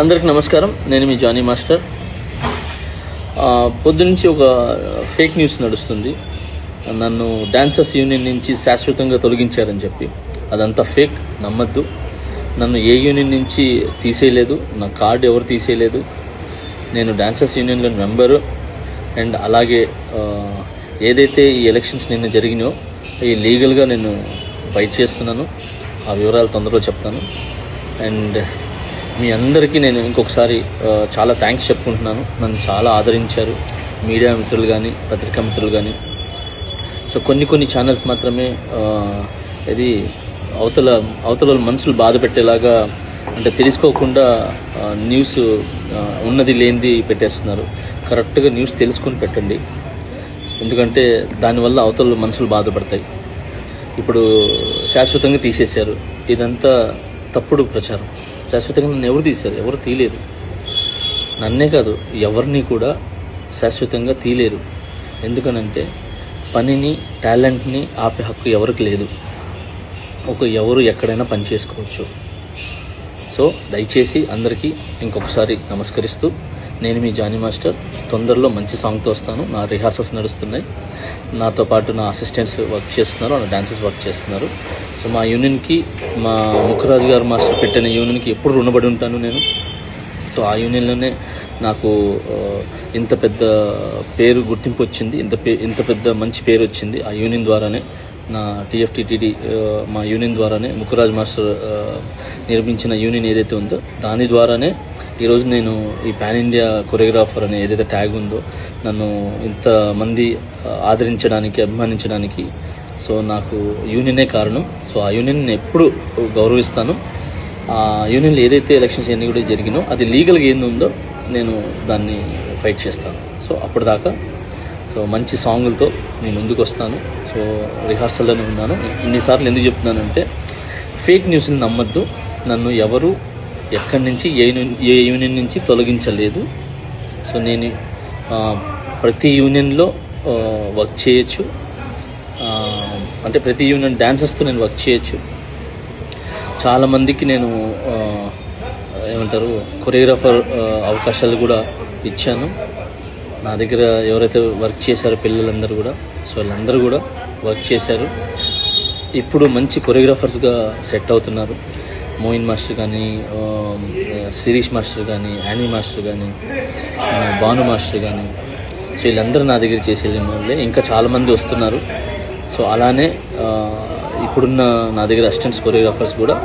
అందరికి నమస్కారం. నేను మీ జానీ మాస్టర్. పొద్దునుంచి ఒక ఫేక్ న్యూస్ నడుస్తుంది. నన్ను డాన్సర్స్ యూనియన్ నుంచి శాశ్వతంగా తొలగించారని చెప్పి. అదంతా ఫేక్, నమ్మద్దు. నన్ను ఏ యూనియన్ నుంచి తీసేయలేదు, నా కార్డు ఎవరు తీసేయలేదు. నేను డాన్సర్స్ యూనియన్లో మెంబరు. అండ్ అలాగే ఏదైతే ఈ ఎలక్షన్స్ నిన్న జరిగినాయో ఈ లీగల్గా నేను ఫైట్ చేస్తున్నాను. ఆ వివరాలు తొందరలో చెప్తాను. అండ్ మీ అందరికీ నేను ఇంకొకసారి చాలా థ్యాంక్స్ చెప్పుకుంటున్నాను. నన్ను చాలా ఆదరించారు మీడియా మిత్రులు కానీ, పత్రికా మిత్రులు కానీ. సో కొన్ని ఛానల్స్ మాత్రమే ఇది అవతల మనసులు బాధ పెట్టేలాగా, అంటే తెలుసుకోకుండా న్యూస్ ఉన్నది లేనిది పెట్టేస్తున్నారు. కరెక్ట్గా న్యూస్ తెలుసుకుని పెట్టండి, ఎందుకంటే దానివల్ల అవతల మనసులు బాధపడతాయి. ఇప్పుడు శాశ్వతంగా తీసేశారు, ఇదంతా తప్పుడు ప్రచారం. శాశ్వతంగా నన్ను ఎవరు తీశారు? ఎవరు తీయలేరు. నన్నే కాదు, ఎవరిని కూడా శాశ్వతంగా తీయలేరు. ఎందుకనంటే పనిని, టాలెంట్ని ఆపే హక్కు ఎవరికి లేదు. ఎవరు ఎక్కడైనా పని చేసుకోవచ్చు. సో దయచేసి అందరికీ ఇంకొకసారి నమస్కరిస్తూ, నేను మీ జానీ మాస్టర్. తొందరలో మంచి సాంగ్తో వస్తాను. నా రిహార్సల్స్ నడుస్తున్నాయి. నాతో పాటు నా అసిస్టెంట్స్ వర్క్ చేస్తున్నారు, నా డాన్సర్స్ వర్క్ చేస్తున్నారు. సో మా యూనియన్కి, మా ముఖరాజు గారు మాస్టర్ పెట్టిన యూనియన్కి ఎప్పుడు రుణపడి ఉంటాను నేను. సో ఆ యూనియన్లోనే నాకు ఇంత పెద్ద పేరు, గుర్తింపు వచ్చింది. ఇంత పెద్ద మంచి పేరు వచ్చింది ఆ యూనియన్ ద్వారానే. నా TFTTD మా యూనియన్ ద్వారానే, ముఖరాజ్ మాస్టర్ నిర్మించిన యూనియన్ ఏదైతే ఉందో దాని ద్వారానే ఈరోజు నేను ఈ పాన్ ఇండియా కొరియోగ్రాఫర్ అనే ఏదైతే ట్యాగ్ ఉందో నన్ను ఇంతమంది ఆదరించడానికి, అభిమానించడానికి సో నాకు యూనియనే కారణం. సో ఆ యూనియన్ ఎప్పుడు గౌరవిస్తాను. ఆ యూనియన్లో ఏదైతే ఎలక్షన్స్ అన్నీ కూడా జరిగినో అది లీగల్గా ఏంది ఉందో నేను దాన్ని ఫైట్ చేస్తాను. సో అప్పటిదాకా మంచి సాంగులతో నేను ముందుకు వస్తాను. సో రిహార్సల్లోనే ఉన్నాను. ఇన్నిసార్లు ఎందుకు చెప్తున్నానంటే ఫేక్ న్యూస్ని నమ్మద్దు. నన్ను ఎవరు ఎక్కడి నుంచి ఏ యూనియన్ నుంచి తొలగించలేదు. సో నేను ప్రతి యూనియన్లో వర్క్ చేయొచ్చు. అంటే ప్రతి యూనియన్ డాన్సర్స్తో నేను వర్క్ చేయొచ్చు. చాలామందికి నేను కొరియోగ్రాఫర్ అవకాశాలు కూడా ఇచ్చాను. నా దగ్గర ఎవరైతే వర్క్ చేశారో పిల్లలందరూ కూడా, సో వాళ్ళందరూ కూడా వర్క్ చేశారు. ఇప్పుడు మంచి కొరియోగ్రాఫర్స్గా సెట్ అవుతున్నారు. మోయిన్ మాస్టర్ కానీ, శిరీష్ మాస్టర్ కానీ, యానీ మాస్టర్ కానీ, భాను మాస్టర్ కానీ, సో వీళ్ళందరూ నా దగ్గర చేసేళ్ళిన వాళ్ళే. ఇంకా చాలామంది వస్తున్నారు. సో అలానే ఇప్పుడున్న నా దగ్గర అసిస్టెంట్స్ కొరియోగ్రాఫర్స్ కూడా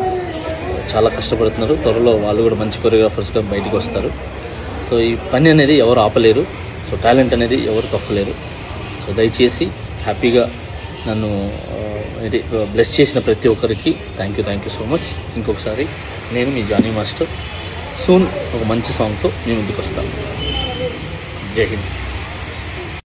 చాలా కష్టపడుతున్నారు. త్వరలో వాళ్ళు కూడా మంచి కొరియోగ్రాఫర్స్గా బయటకు వస్తారు. సో ఈ పని అనేది ఎవరు ఆపలేరు. సో టాలెంట్ అనేది ఎవరు తొక్కలేరు. సో దయచేసి హ్యాపీగా నన్ను బ్లెస్ చేసిన ప్రతి ఒక్కరికి థ్యాంక్ యూ సో మచ్. ఇంకొకసారి నేను మీ జానీ మాస్టర్. సూన్ ఒక మంచి సాంగ్తో మీ ముందుకు వస్తాను. జై హింద్.